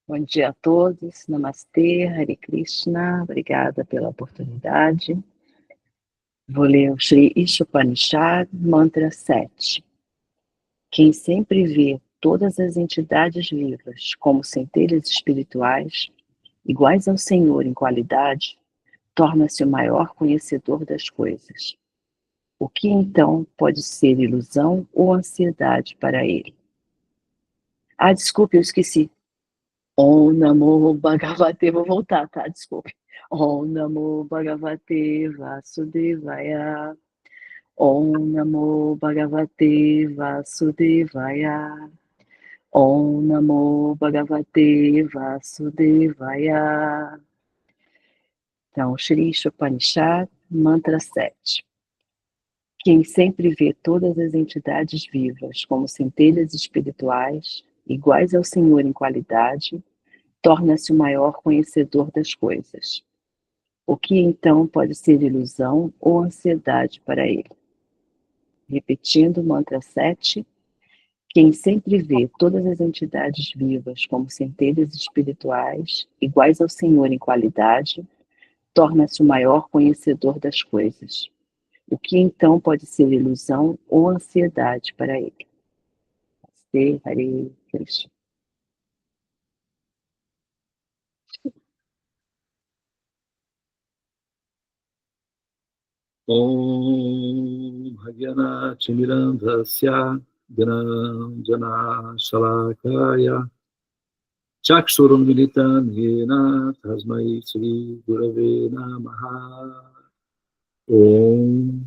Bom dia a todos, Namastê, Hare Krishna, obrigada pela oportunidade. Vou ler o Sri Ishopanishad, mantra 7. Quem sempre vê todas as entidades vivas como centelhas espirituais, iguais ao Senhor em qualidade, torna-se o maior conhecedor das coisas. O que então pode ser ilusão ou ansiedade para ele? Desculpe, eu esqueci. Om Namo Bhagavate, vou voltar, tá? Desculpe. Om Namo Bhagavate Vasudevaya. Om Namo Bhagavate Vasudevaya. Om Namo Bhagavate Vasudevaya. Então, Shri Upanishad, mantra 7. Quem sempre vê todas as entidades vivas como centelhas espirituais, iguais ao Senhor em qualidade, torna-se o maior conhecedor das coisas. O que então pode ser ilusão ou ansiedade para ele? Repetindo o mantra 7, quem sempre vê todas as entidades vivas como centelhas espirituais, iguais ao Senhor em qualidade, torna-se o maior conhecedor das coisas. O que então pode ser ilusão ou ansiedade para ele? Hare Krishna. Om Bhagavata Chimirandhasya Gyananjana Shalakaya Chakshurum Militam Yena Tasmai Sri Gurave Namaha. Om.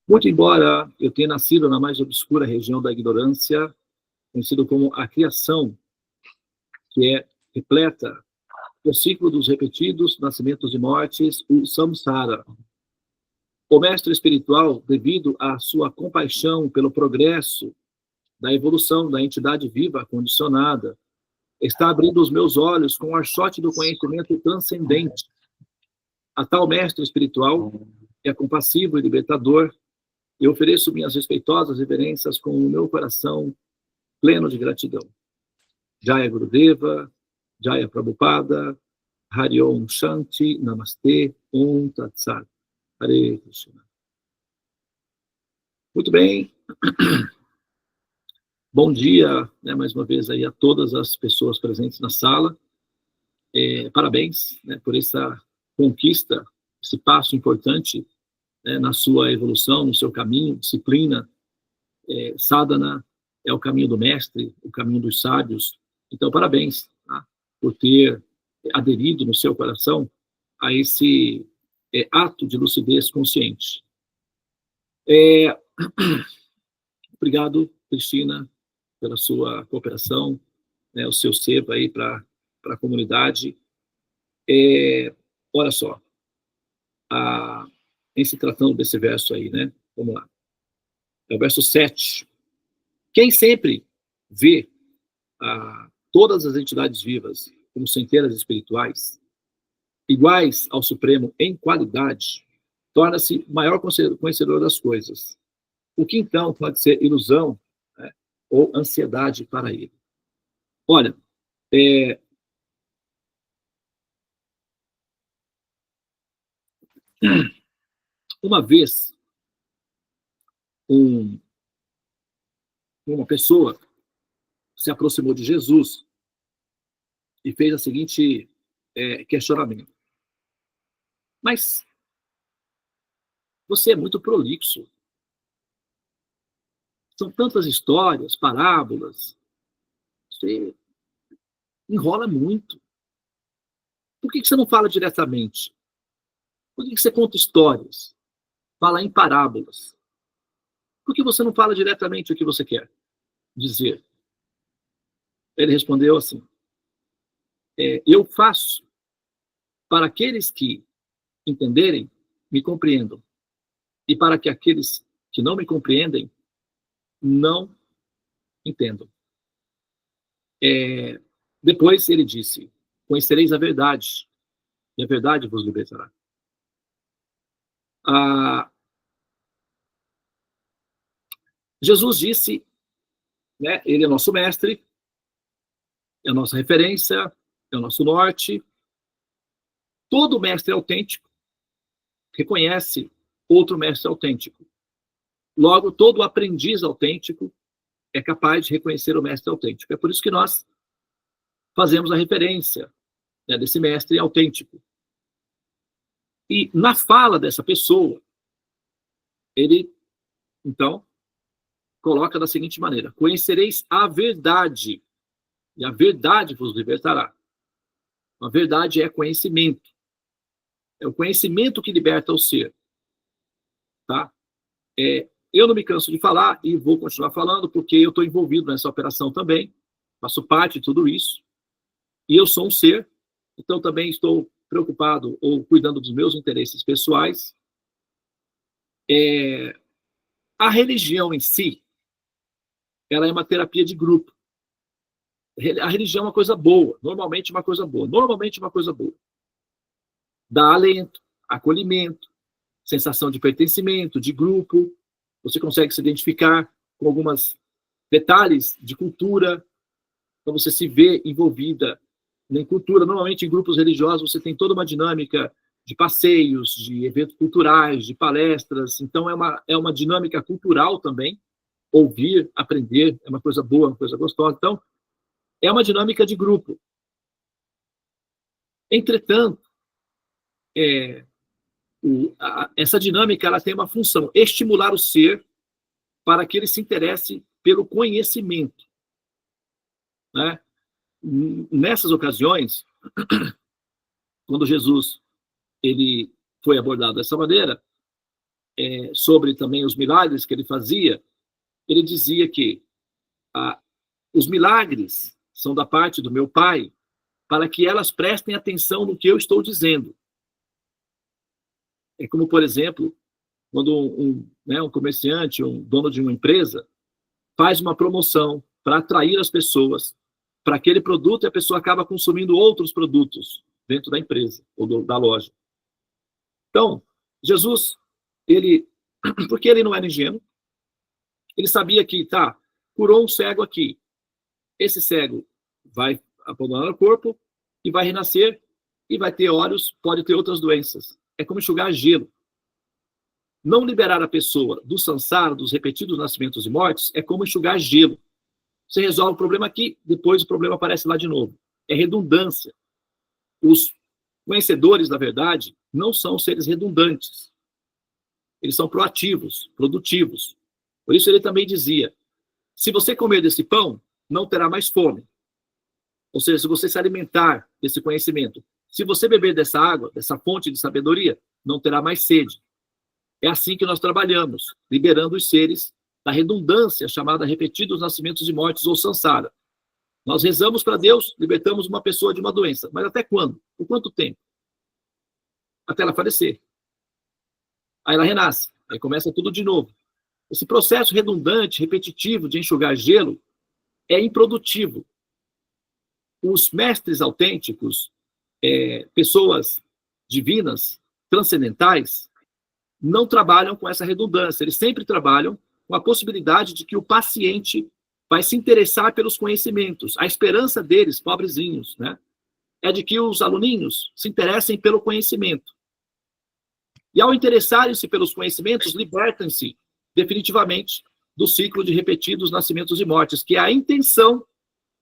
Muito embora eu tenha nascido na mais obscura região da ignorância, conhecido como a criação, que é repleta do ciclo dos repetidos nascimentos e mortes, o samsara. O mestre espiritual, devido à sua compaixão pelo progresso da evolução da entidade viva condicionada, está abrindo os meus olhos com o archote do conhecimento transcendente. A tal mestre espiritual, que é compassivo e libertador, eu ofereço minhas respeitosas reverências com o meu coração pleno de gratidão. Jaya Gurudeva, Jaya Prabhupada, Hari Om Shanti, Namastê, Om Tat Sat. Hare Krishna. Muito bem. Bom dia, né, mais uma vez aí a todas as pessoas presentes na sala. Parabéns, né, por essa conquista, esse passo importante, né, na sua evolução, no seu caminho, disciplina. Sadhana é o caminho do mestre, o caminho dos sábios. Então, parabéns, tá, por ter aderido no seu coração a esse ato de lucidez consciente. Obrigado, Cristina, pela sua cooperação, né, o seu seva aí para a comunidade. Olha só, em se tratando desse verso aí, né? Vamos lá. É o verso 7. Quem sempre vê todas as entidades vivas como centelhas espirituais, iguais ao Supremo em qualidade, torna-se maior conhecedor das coisas. O que então pode ser ilusão, né, ou ansiedade para ele? Olha, uma vez, uma pessoa se aproximou de Jesus e fez o seguinte questionamento. Mas você é muito prolixo. São tantas histórias, parábolas. Você enrola muito. Por que você não fala diretamente? Por que você conta histórias? Fala em parábolas. Por que você não fala diretamente o que você quer dizer? Ele respondeu assim: eu faço para aqueles que entenderem, me compreendam. E para que aqueles que não me compreendem, não entendam. Depois ele disse: conhecereis a verdade, e a verdade vos libertará. Jesus disse né? Ele é nosso mestre, é a nossa referência, é o nosso norte. Todo mestre autêntico reconhece outro mestre autêntico. Logo, todo aprendiz autêntico é capaz de reconhecer o mestre autêntico. É por isso que nós fazemos a referência, né, desse mestre autêntico. E na fala dessa pessoa, ele, então, coloca da seguinte maneira: conhecereis a verdade, e a verdade vos libertará. A verdade é conhecimento. É o conhecimento que liberta o ser. Tá? Eu não me canso de falar e vou continuar falando porque eu estou envolvido nessa operação também, faço parte de tudo isso, e eu sou um ser, então também estou preocupado ou cuidando dos meus interesses pessoais. A religião em si, ela é uma terapia de grupo. A religião é uma coisa boa, normalmente uma coisa boa, Dá alento, acolhimento, sensação de pertencimento, de grupo. Você consegue se identificar com alguns detalhes de cultura, então você se vê envolvida em cultura. Normalmente, em grupos religiosos, você tem toda uma dinâmica de passeios, de eventos culturais, de palestras. Então, é uma dinâmica cultural também. Ouvir, aprender, é uma coisa boa, uma coisa gostosa. Então, é uma dinâmica de grupo. Entretanto, essa dinâmica ela tem uma função: estimular o ser para que ele se interesse pelo conhecimento. Né? Nessas ocasiões, quando Jesus ele foi abordado dessa maneira, sobre também os milagres que ele fazia, ele dizia que os milagres são da parte do meu Pai, para que elas prestem atenção no que eu estou dizendo. É como, por exemplo, quando um comerciante, um dono de uma empresa, faz uma promoção para atrair as pessoas para aquele produto e a pessoa acaba consumindo outros produtos dentro da empresa ou da loja. Então, Jesus, porque ele não era ingênuo, ele sabia que, curou um cego aqui. Esse cego vai abandonar o corpo e vai renascer e vai ter olhos, pode ter outras doenças. É como enxugar gelo. Não liberar a pessoa do sansara, dos repetidos nascimentos e mortes, é como enxugar gelo. Você resolve o problema aqui, depois o problema aparece lá de novo. É redundância. Os conhecedores da verdade não são seres redundantes. Eles são proativos, produtivos. Por isso ele também dizia: se você comer desse pão, não terá mais fome. Ou seja, se você se alimentar desse conhecimento, se você beber dessa água, dessa fonte de sabedoria, não terá mais sede. É assim que nós trabalhamos, liberando os seres da redundância chamada repetidos nascimentos e mortes ou sansara. Nós rezamos para Deus, libertamos uma pessoa de uma doença. Mas até quando? Por quanto tempo? Até ela falecer. Aí ela renasce. Aí começa tudo de novo. Esse processo redundante, repetitivo de enxugar gelo é improdutivo. Os mestres autênticos, pessoas divinas, transcendentais, não trabalham com essa redundância. Eles sempre trabalham com a possibilidade de que o paciente vai se interessar pelos conhecimentos. A esperança deles, pobrezinhos, né, é de que os aluninhos se interessem pelo conhecimento. E ao interessarem-se pelos conhecimentos, libertam-se definitivamente do ciclo de repetidos nascimentos e mortes, que é a intenção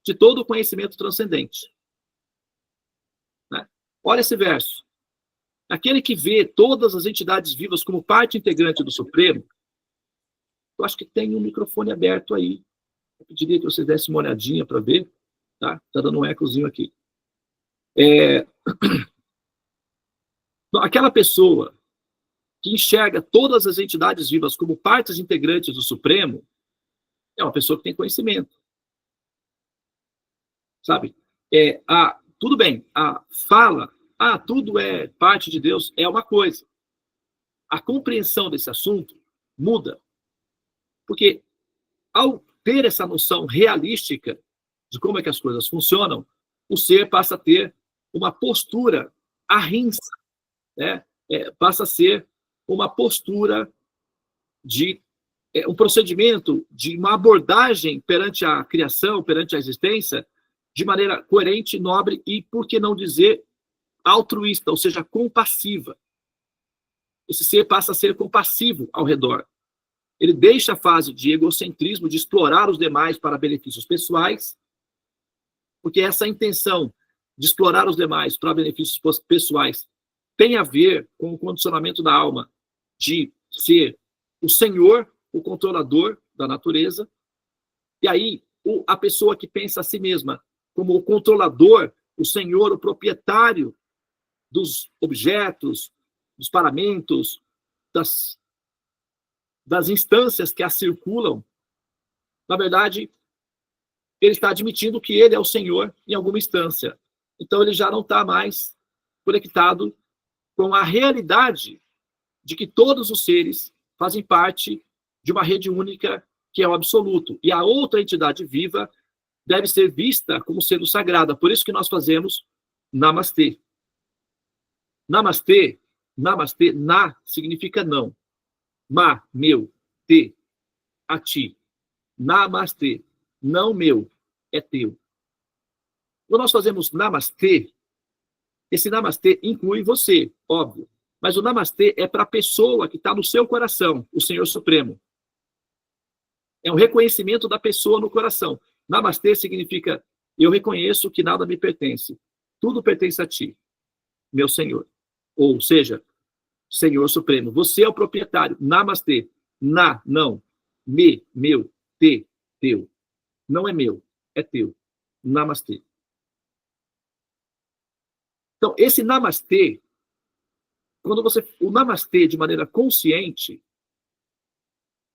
de todo o conhecimento transcendente. Né? Olha esse verso. Aquele que vê todas as entidades vivas como parte integrante do Supremo, eu acho que tem um microfone aberto aí. Eu pediria que vocês dessem uma olhadinha para ver. Tá dando um ecozinho aqui. Aquela pessoa que enxerga todas as entidades vivas como partes integrantes do Supremo é uma pessoa que tem conhecimento. Sabe? Tudo bem, a fala, tudo é parte de Deus, é uma coisa. A compreensão desse assunto muda. Porque ao ter essa noção realística de como é que as coisas funcionam, o ser passa a ter uma postura arrinça, né? Passa a ser uma postura de um procedimento de uma abordagem perante a criação, perante a existência, de maneira coerente, nobre e, por que não dizer, altruísta, ou seja, compassiva. Esse ser passa a ser compassivo ao redor. Ele deixa a fase de egocentrismo, de explorar os demais para benefícios pessoais, porque essa intenção de explorar os demais para benefícios pessoais tem a ver com o condicionamento da alma de ser o senhor, o controlador da natureza. E aí, a pessoa que pensa a si mesma como o controlador, o senhor, o proprietário dos objetos, dos paramentos, das instâncias que a circulam, na verdade, ele está admitindo que ele é o senhor em alguma instância. Então, ele já não está mais conectado com a realidade de que todos os seres fazem parte de uma rede única que é o absoluto. E a outra entidade viva deve ser vista como sendo sagrada. Por isso que nós fazemos Namastê. Namastê, Namastê, na significa não. Ma, meu, te, a ti. Namastê, não meu, é teu. Quando nós fazemos Namastê, esse Namastê inclui você, óbvio. Mas o Namastê é para a pessoa que está no seu coração, o Senhor Supremo. É um reconhecimento da pessoa no coração. Namastê significa, eu reconheço que nada me pertence. Tudo pertence a ti, meu Senhor. Ou seja, Senhor Supremo. Você é o proprietário. Namastê. Na, não. Me, meu. Te, teu. Não é meu, é teu. Namastê. Então, esse Namastê, o Namastê de maneira consciente,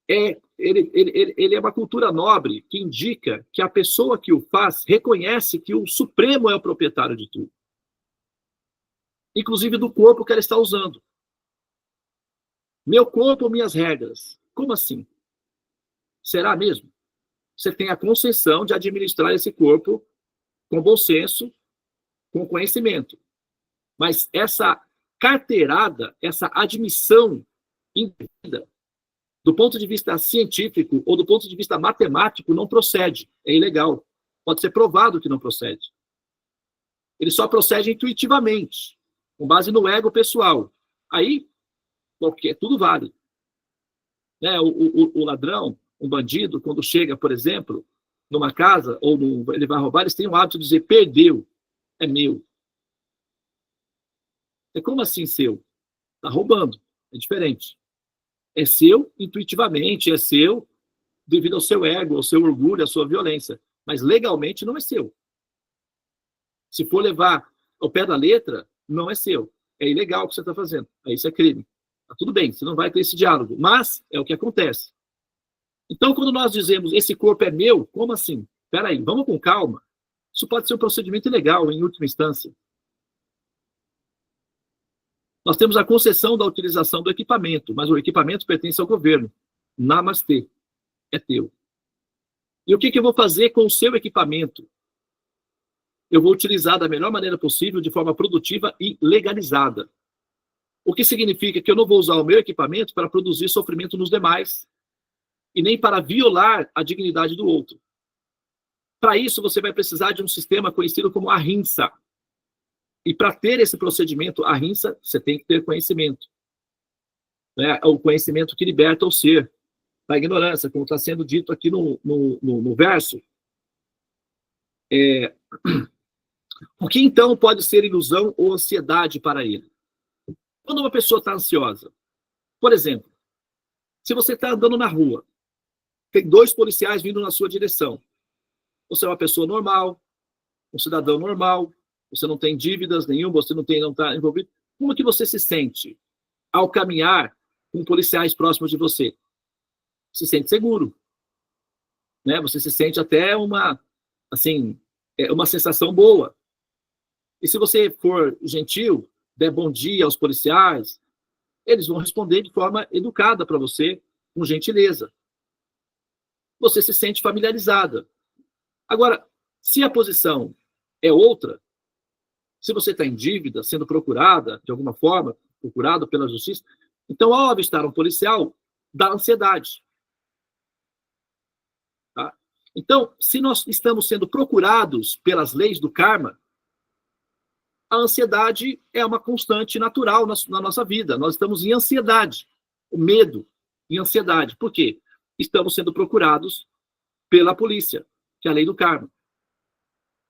ele é uma cultura nobre que indica que a pessoa que o faz reconhece que o Supremo é o proprietário de tudo. Inclusive do corpo que ela está usando. Meu corpo, minhas regras. Como assim? Será mesmo? Você tem a concessão de administrar esse corpo com bom senso, com conhecimento. Mas essa carteirada, essa admissão indevida, do ponto de vista científico ou do ponto de vista matemático, não procede. É ilegal. Pode ser provado que não procede. Ele só procede intuitivamente, com base no ego pessoal. Aí, tudo vale. Né? O ladrão, um bandido, quando chega, por exemplo, numa casa, ou ele vai roubar, eles têm o hábito de dizer, perdeu, é meu. É como assim seu? Está roubando, é diferente. É seu intuitivamente, é seu devido ao seu ego, ao seu orgulho, à sua violência. Mas legalmente não é seu. Se for levar ao pé da letra, não é seu. É ilegal o que você está fazendo. Aí isso é crime. Tá tudo bem, você não vai ter esse diálogo. Mas é o que acontece. Então, quando nós dizemos, esse corpo é meu, como assim? Espera aí, vamos com calma. Isso pode ser um procedimento ilegal, em última instância. Nós temos a concessão da utilização do equipamento, mas o equipamento pertence ao governo. Namastê, é teu. E o que eu vou fazer com o seu equipamento? Eu vou utilizar da melhor maneira possível, de forma produtiva e legalizada. O que significa que eu não vou usar o meu equipamento para produzir sofrimento nos demais e nem para violar a dignidade do outro. Para isso, você vai precisar de um sistema conhecido como Ahimsa. E para ter esse procedimento Ahimsa, você tem que ter conhecimento. Né? O conhecimento que liberta o ser da ignorância, como está sendo dito aqui no verso. O que então pode ser ilusão ou ansiedade para ele? Quando uma pessoa está ansiosa, por exemplo, se você está andando na rua, tem 2 policiais vindo na sua direção. Você é uma pessoa normal, um cidadão normal, você não tem dívidas nenhuma, você não está envolvido. Como que você se sente ao caminhar com policiais próximos de você? Se sente seguro. Né? Você se sente até uma sensação boa. E se você for gentil, der bom dia aos policiais, eles vão responder de forma educada para você, com gentileza. Você se sente familiarizada. Agora, se a posição é outra, se você está em dívida, sendo procurada, de alguma forma, procurado pela justiça, então, ao avistar um policial, dá ansiedade. Então, se nós estamos sendo procurados pelas leis do karma, a ansiedade é uma constante natural na nossa vida. Nós estamos em ansiedade, o medo em ansiedade. Por quê? Estamos sendo procurados pela polícia, que é a lei do karma.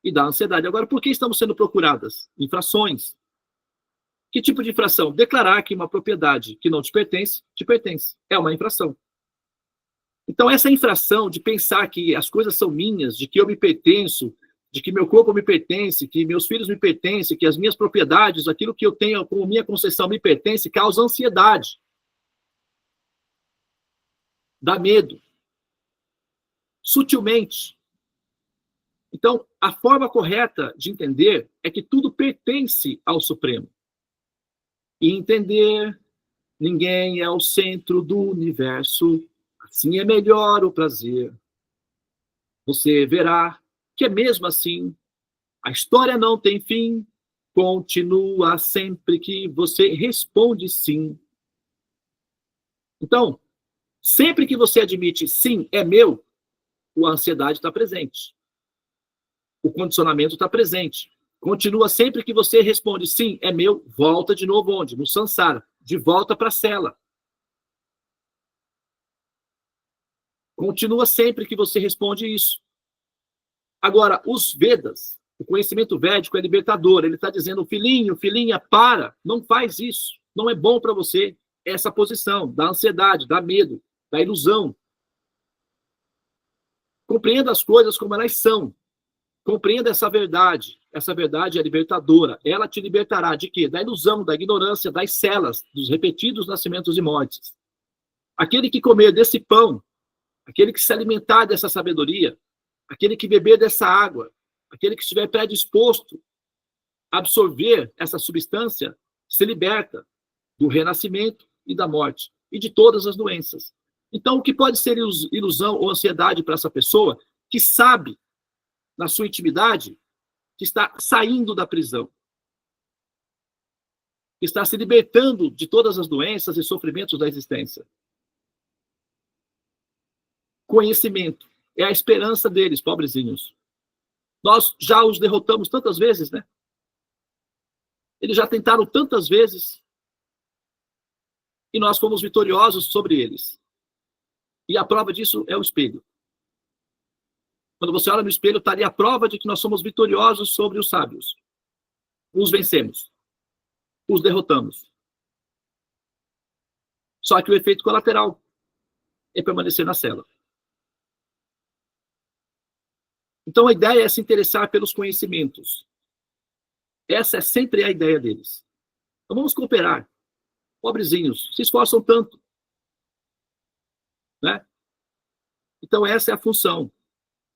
E da ansiedade. Agora, por que estamos sendo procuradas? Infrações. Que tipo de infração? Declarar que uma propriedade que não te pertence. É uma infração. Então, essa infração de pensar que as coisas são minhas, de que eu me pertenço, de que meu corpo me pertence, que meus filhos me pertencem, que as minhas propriedades, aquilo que eu tenho como minha concessão me pertence, causa ansiedade. Dá medo. Sutilmente. Então, a forma correta de entender é que tudo pertence ao Supremo. E entender, ninguém é o centro do universo, assim é melhor o prazer. Você verá que é mesmo assim, a história não tem fim, continua sempre que você responde sim. Então, sempre que você admite sim, é meu, a ansiedade está presente. O condicionamento está presente. Continua sempre que você responde sim, é meu, volta de novo onde? No samsara, de volta para a cela. Continua sempre que você responde isso. Agora, os Vedas, o conhecimento védico é libertador. Ele está dizendo, filhinho, filhinha, para, não faz isso. Não é bom para você essa posição da ansiedade, da medo, da ilusão. Compreenda as coisas como elas são. Compreenda essa verdade. Essa verdade é libertadora. Ela te libertará de quê? Da ilusão, da ignorância, das celas, dos repetidos nascimentos e mortes. Aquele que comer desse pão, aquele que se alimentar dessa sabedoria, aquele que beber dessa água, aquele que estiver predisposto a absorver essa substância, se liberta do renascimento e da morte, e de todas as doenças. Então, o que pode ser ilusão ou ansiedade para essa pessoa que sabe, na sua intimidade, que está saindo da prisão, que está se libertando de todas as doenças e sofrimentos da existência. Conhecimento é a esperança deles, pobrezinhos. Nós já os derrotamos tantas vezes, né? Eles já tentaram tantas vezes e nós fomos vitoriosos sobre eles. E a prova disso é o espelho. Quando você olha no espelho, está ali a prova de que nós somos vitoriosos sobre os sábios. Os vencemos. Os derrotamos. Só que o efeito colateral é permanecer na cela. Então a ideia é se interessar pelos conhecimentos. Essa é sempre a ideia deles. Então vamos cooperar. Pobrezinhos, se esforçam tanto. Né? Então essa é a função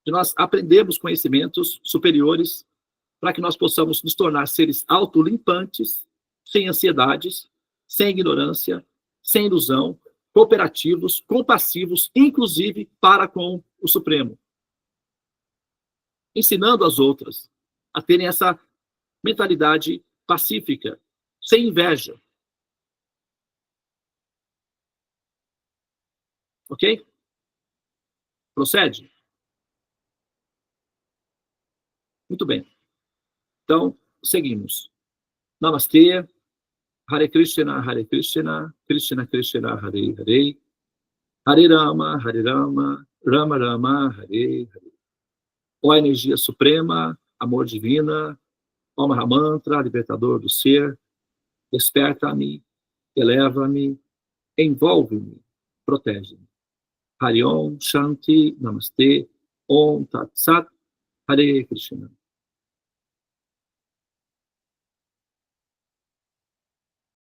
de nós aprendermos conhecimentos superiores para que nós possamos nos tornar seres autolimpantes, sem ansiedades, sem ignorância, sem ilusão, cooperativos, compassivos, inclusive para com o Supremo. Ensinando as outras a terem essa mentalidade pacífica, sem inveja. Ok? Procede? Muito bem. Então, seguimos. Namastê, Hare Krishna, Krishna Krishna, Hare Hare, Hare Rama, Rama Rama, Hare Hare. Ó energia suprema, amor divina, ó Mahamantra, libertador do ser, desperta-me, eleva-me, envolve-me, protege-me. Hari Om, Shanti, Namastê, Om Tat Sat, Hare Krishna.